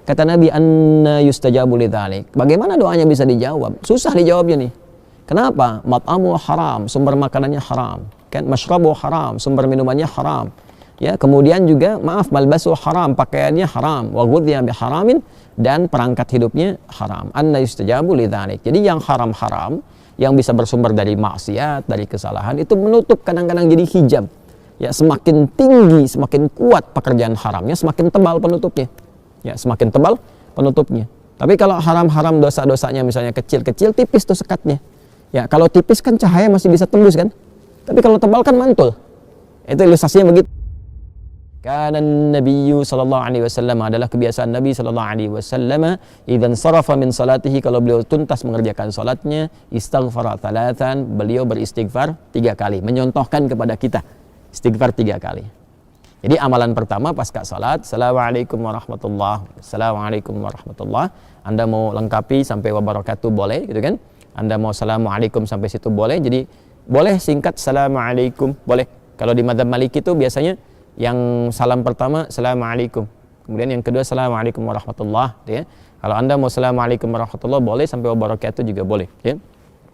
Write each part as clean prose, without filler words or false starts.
Kata Nabi, anna yustajabu lidzalik. Bagaimana doanya bisa dijawab? Susah dijawabnya nih. Kenapa? Mat'amu haram, sumber makanannya haram. Kan masyrabu haram, sumber minumannya haram. Ya, kemudian juga maaf, malbasu haram, pakaiannya haram, wa ghudhiya biharamin, dan perangkat hidupnya haram. Anna yustajabu lidzalik. Jadi yang haram-haram yang bisa bersumber dari maksiat, dari kesalahan, itu menutup, kadang-kadang jadi hijab. Ya, semakin tinggi, semakin kuat pekerjaan haramnya, semakin tebal penutupnya. Ya, semakin tebal penutupnya. Tapi kalau haram-haram dosa-dosanya misalnya kecil-kecil, tipis tuh sekatnya. Ya, kalau tipis kan cahaya masih bisa tembus kan. Tapi kalau tebal kan mantul. Itu ilustrasinya begitu. Karena Nabi sallallahu alaihi wasallam, adalah kebiasaan Nabi sallallahu alaihi wasallam, idzan sarafa min salatihi, kalau beliau tuntas mengerjakan salatnya, istaghfara thalathan, beliau beristighfar 3 kali, menyontohkan kepada kita istighfar 3 kali. Jadi amalan pertama pasca salat, assalamualaikum warahmatullah, assalamualaikum warahmatullah. Anda mau lengkapi sampai wabarakatuh boleh, gitu kan? Anda mau assalamualaikum sampai situ boleh. Jadi boleh singkat assalamualaikum, boleh. Kalau di madzhab Maliki itu biasanya yang salam pertama assalamualaikum, kemudian yang kedua assalamualaikum warahmatullah, gitu ya. Kalau Anda mau assalamualaikum warahmatullah boleh, sampai wabarakatuh juga boleh, ya.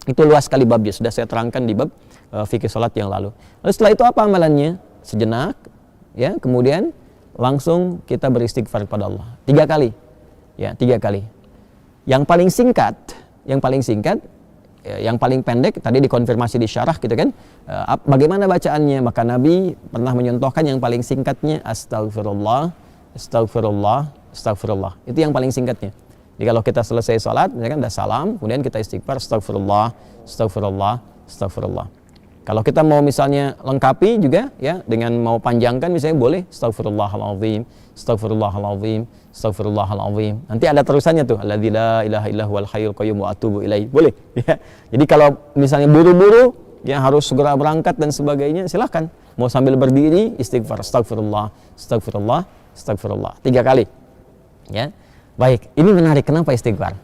Itu luas sekali babnya, sudah saya terangkan di bab fikih salat yang lalu. Lalu setelah itu apa amalannya? Sejenak, ya, kemudian langsung kita beristighfar kepada Allah 3 kali, ya, 3 kali. Yang paling singkat, yang paling pendek tadi dikonfirmasi di syarah, gitu kan. Bagaimana bacaannya? Maka Nabi pernah menyontohkan yang paling singkatnya astagfirullah, astagfirullah, astagfirullah. Itu yang paling singkatnya. Jadi kalau kita selesai salat, misalkan udah salam, kemudian kita istighfar astagfirullah, astagfirullah, astagfirullah. Kalau kita mau misalnya lengkapi juga, ya, dengan mau panjangkan misalnya boleh astagfirullahalazim, astagfirullahalazim, astagfirullahalazim. Nanti ada terusannya tuh, alladzi la ilaha illa huwal hayyul qayyum wa atubu ilaih. Boleh, ya. Jadi kalau misalnya buru-buru, ya, harus segera berangkat dan sebagainya, silahkan. Mau sambil berdiri istighfar astagfirullah, astagfirullah, astagfirullah 3 kali. Ya. Baik, ini menarik, kenapa istighfar?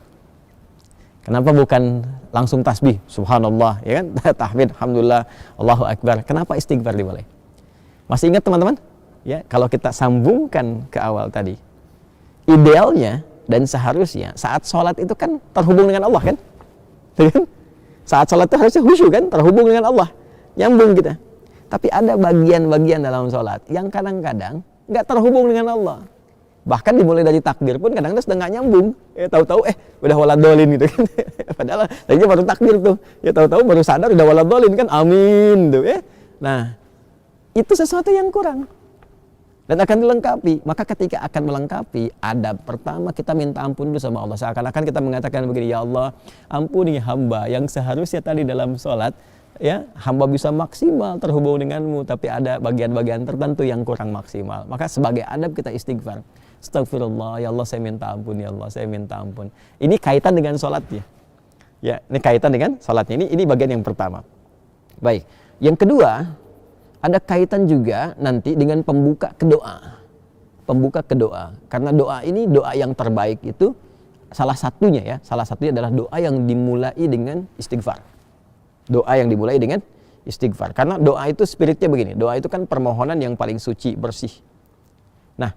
Kenapa bukan langsung tasbih, subhanallah, ya kan? Tahmid, alhamdulillah, Allahu akbar. Kenapa istighfar dimulai? Masih ingat teman-teman? Ya, kalau kita sambungkan ke awal tadi, idealnya dan seharusnya saat sholat itu kan terhubung dengan Allah, kan? Saat sholat itu harusnya khusyuk, kan? Terhubung dengan Allah, nyambung kita. Tapi ada bagian-bagian dalam sholat yang kadang-kadang nggak terhubung dengan Allah. Bahkan dimulai dari takbir pun kadang-kadang sudah nggak nyambung. Ya, tahu-tahu udah waladolin gitu kan. Padahal tadinya baru takbir tuh. Ya, tahu-tahu baru sadar udah waladolin kan. Amin tuh, ya. Nah, itu sesuatu yang kurang dan akan dilengkapi. Maka ketika akan melengkapi, adab pertama kita minta ampun dulu sama Allah. Seakan-akan kita mengatakan begini, ya Allah, ampuni hamba yang seharusnya tadi dalam sholat, ya, hamba bisa maksimal terhubung denganmu, tapi ada bagian-bagian tertentu yang kurang maksimal. Maka sebagai adab kita istighfar. Astagfirullah, ya Allah saya minta ampun, ya Allah saya minta ampun. Ini kaitan dengan sholatnya. Ya, ini kaitan dengan sholatnya. Ini bagian yang pertama. Baik. Yang kedua, ada kaitan juga nanti dengan pembuka kedoa. Pembuka kedoa. Karena doa ini doa yang terbaik itu salah satunya adalah doa yang dimulai dengan istighfar. Doa yang dimulai dengan istighfar. Karena doa itu spiritnya begini. Doa itu kan permohonan yang paling suci, bersih. Nah,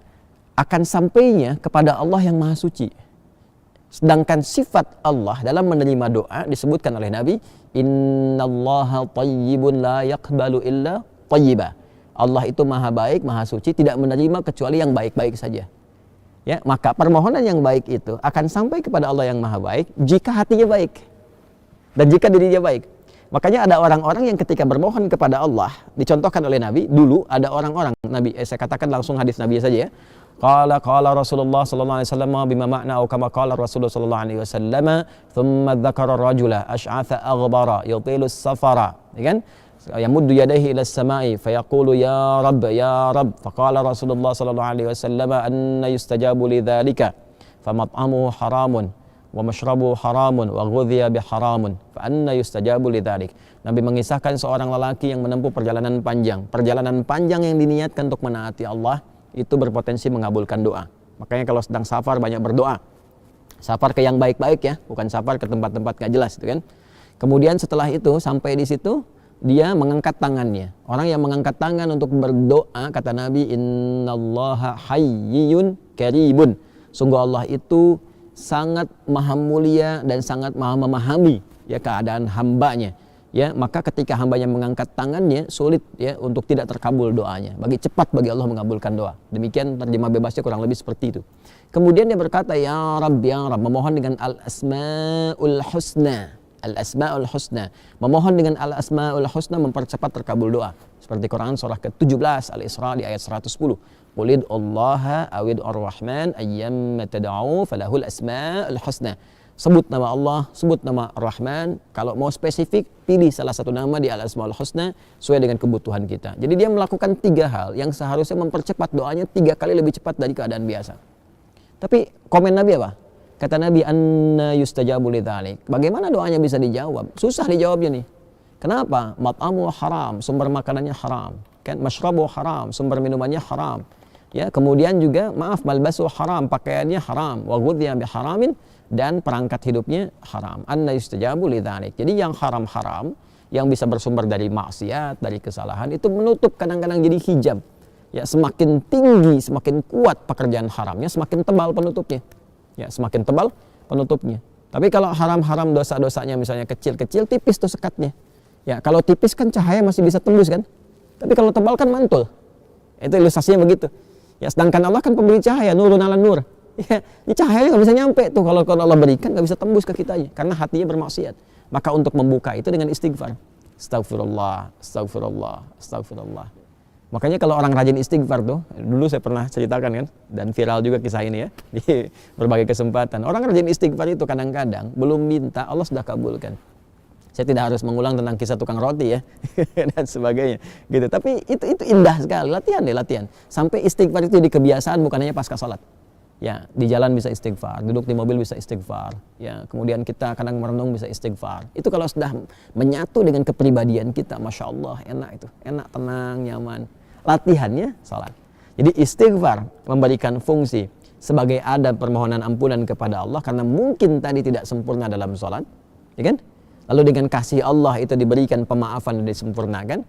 akan sampainya kepada Allah yang maha suci. Sedangkan sifat Allah dalam menerima doa disebutkan oleh Nabi, innallaha thayyibun la yaqbalu illa thayyiba. Allah itu maha baik, maha suci, tidak menerima kecuali yang baik-baik saja. Ya, maka permohonan yang baik itu akan sampai kepada Allah yang maha baik jika hatinya baik dan jika dirinya baik. Makanya ada orang-orang yang ketika bermohon kepada Allah, dicontohkan oleh Nabi, dulu ada orang-orang, Nabi, saya katakan langsung hadis Nabi saja, ya. Qala Rasulullah sallallahu alaihi wasallam bima ma'na atau kama qala Rasulullah sallallahu alaihi wasallam, thumma dzakara rajula asy'atha aghbara yutilu as-safara, ya kan? Yamuddu yadayhi ila as-sama'i fayaqulu ya Rabb, faqala Rasulullah sallallahu alaihi wasallam anna yustajabu lidzalika famat'amuhu haramun wa mashrabu haramun wa ghudhiya biharamun fa anna yustajabu lidzalik. Nabi mengisahkan seorang lelaki yang menempuh perjalanan panjang yang diniatkan untuk menaati Allah, itu berpotensi mengabulkan doa. Makanya kalau sedang safar banyak berdoa. Safar ke yang baik-baik, ya, bukan safar ke tempat-tempat gak jelas, itu kan. Kemudian setelah itu sampai di situ dia mengangkat tangannya. Orang yang mengangkat tangan untuk berdoa, kata Nabi, innallaha hayyun karibun. Sungguh Allah itu sangat maha mulia dan sangat maha memahami ya keadaan hambanya. Ya, maka ketika hambanya mengangkat tangannya, sulit ya untuk tidak terkabul doanya. Cepat bagi Allah mengabulkan doa. Demikian terjemah bebasnya kurang lebih seperti itu. Kemudian dia berkata, ya Rabb, memohon dengan al-asma'ul husna. Al-asma'ul husna. Memohon dengan al-asma'ul husna mempercepat terkabul doa. Seperti Quran surah ke-17 Al-Isra di ayat 110. Qulid Allaha awid ar-Rahman ayyamma tad'u falahul asma'ul husna. Sebut nama Allah, sebut nama Ar-Rahman. Kalau mau spesifik, pilih salah satu nama di Al-Asmaul Husna sesuai dengan kebutuhan kita. Jadi dia melakukan 3 hal yang seharusnya mempercepat doanya 3 kali lebih cepat dari keadaan biasa. Tapi komen Nabi apa? Kata Nabi, anna yustajabu lidzalik. Bagaimana doanya bisa dijawab? Susah dijawabnya nih. Kenapa? Mat'amu haram, sumber makanannya haram. Kan masyrabu haram, sumber minumannya haram. Ya, kemudian juga malbasu haram, pakaiannya haram, wa ghudhiya bi haramin, dan perangkat hidupnya haram. Anna yustajabu lidzalik. Jadi yang haram-haram yang bisa bersumber dari maksiat, dari kesalahan itu menutup kadang-kadang jadi hijab. Ya, semakin tinggi, semakin kuat pekerjaan haramnya, semakin tebal penutupnya. Ya, semakin tebal penutupnya. Tapi kalau haram-haram dosa-dosanya misalnya kecil-kecil, tipis tuh sekatnya. Ya, kalau tipis kan cahaya masih bisa tembus kan? Tapi kalau tebal kan mantul. Itu ilustrasinya begitu. Ya, sedangkan Allah kan pemberi cahaya, nurun ala nur. Ya, ini cahayanya nggak bisa nyampe tuh kalau Allah berikan, nggak bisa tembus ke kitanya karena hatinya bermaksiat. Maka untuk membuka itu dengan istighfar. Astagfirullah, astagfirullah, astagfirullah. Makanya kalau orang rajin istighfar tuh, dulu saya pernah ceritakan kan, dan viral juga kisah ini ya di berbagai kesempatan. Orang rajin istighfar itu kadang-kadang belum minta Allah sudah kabulkan. Saya tidak harus mengulang tentang kisah tukang roti ya dan sebagainya gitu. Tapi itu indah sekali, latihan deh, latihan. Sampai istighfar itu di kebiasaan, bukan hanya pasca sholat. Ya, di jalan bisa istighfar, duduk di mobil bisa istighfar. Ya, kemudian kita kadang merenung bisa istighfar. Itu kalau sudah menyatu dengan kepribadian kita, masya Allah, enak itu, enak, tenang, nyaman. Latihannya sholat. Jadi istighfar memberikan fungsi sebagai adab permohonan ampunan kepada Allah karena mungkin tadi tidak sempurna dalam sholat, ya kan? Lalu dengan kasih Allah itu diberikan pemaafan dan disempurnakan.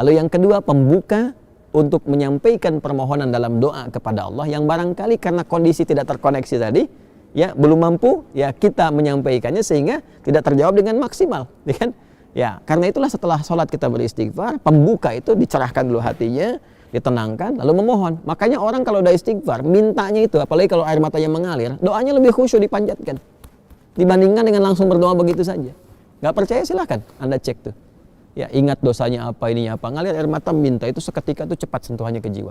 Lalu yang kedua, pembuka untuk menyampaikan permohonan dalam doa kepada Allah yang barangkali karena kondisi tidak terkoneksi tadi, ya belum mampu, ya kita menyampaikannya sehingga tidak terjawab dengan maksimal, ya kan? Ya, karena itulah setelah sholat kita beristighfar, pembuka itu dicerahkan dulu hatinya, ditenangkan, lalu memohon. Makanya orang kalau udah istighfar, mintanya itu, apalagi kalau air matanya mengalir, doanya lebih khusyuk dipanjatkan dibandingkan dengan langsung berdoa begitu saja. Gak percaya silahkan Anda cek tuh. Ya, ingat dosanya apa, ininya apa, ngalir air mata, minta itu seketika itu cepat sentuhannya ke jiwa.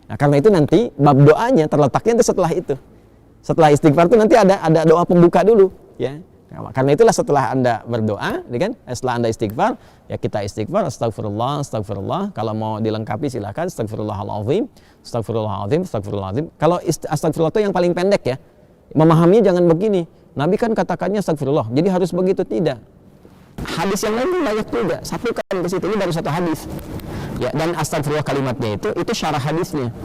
Nah, karena itu nanti bab doanya terletaknya itu setelah itu. Setelah istighfar itu nanti ada doa pembuka dulu, ya. Nah, karena itulah setelah Anda berdoa, ya kan? Setelah Anda istighfar, ya kita istighfar, astagfirullah, astagfirullah. Kalau mau dilengkapi silakan, astagfirullahaladzim, astagfirullahaladzim, astagfirullahaladzim. Kalau astagfirullah itu yang paling pendek ya. Memahaminya jangan begini. Nabi kan katakannya astagfirullah, jadi harus begitu, tidak. Hadis yang lain banyak juga, satukan ke situ, ini baru satu hadis. Ya, dan astagfirullah kalimatnya itu syarah hadisnya.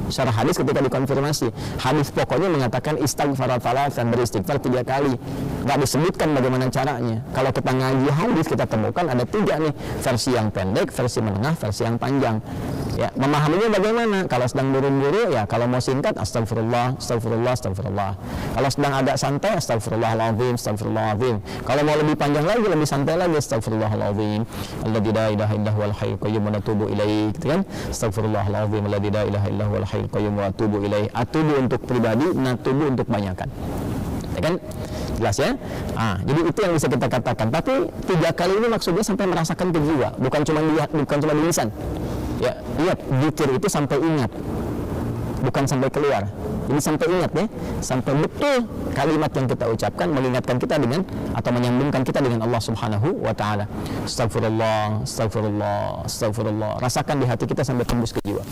Syarah hadis ketika dikonfirmasi, hadis pokoknya mengatakan istighfar thalatsan, beristighfar 3 kali. Nggak disebutkan bagaimana caranya. Kalau kita ngaji hadis kita temukan ada 3 nih, versi yang pendek, versi menengah, versi yang panjang. Ya, memahaminya bagaimana? Kalau sedang buru-buru ya, kalau mau singkat astagfirullah, astagfirullah, astagfirullah. Kalau sedang agak santai astagfirullahaladzim, astagfirullahaladzim. Kalau mau lebih panjang lagi, lebih santai lagi astagfirullahaladzim. Alladzi la ilaha illa huwal hayyul qayyum wa natubu ilaih, gitu kan? Astagfirullahaladzim alladzi la ilaha illa huwal hayyul qayyum wa atubu ilaih. Atubu untuk pribadi, natubu untuk banyakan. Ya kan? Jelas ya? Jadi itu yang bisa kita katakan. Tapi 3 kali ini maksudnya sampai merasakan ke jiwa, bukan cuma lihat, bukan cuma di lisan. Ya, lihat zikir itu sampai ingat, bukan sampai keluar. Jadi sampai ingat ya, sampai betul kalimat yang kita ucapkan mengingatkan kita dengan atau menyambungkan kita dengan Allah Subhanahu wa taala. Astagfirullah, astagfirullah, astagfirullah. Rasakan di hati kita sampai tembus ke jiwa.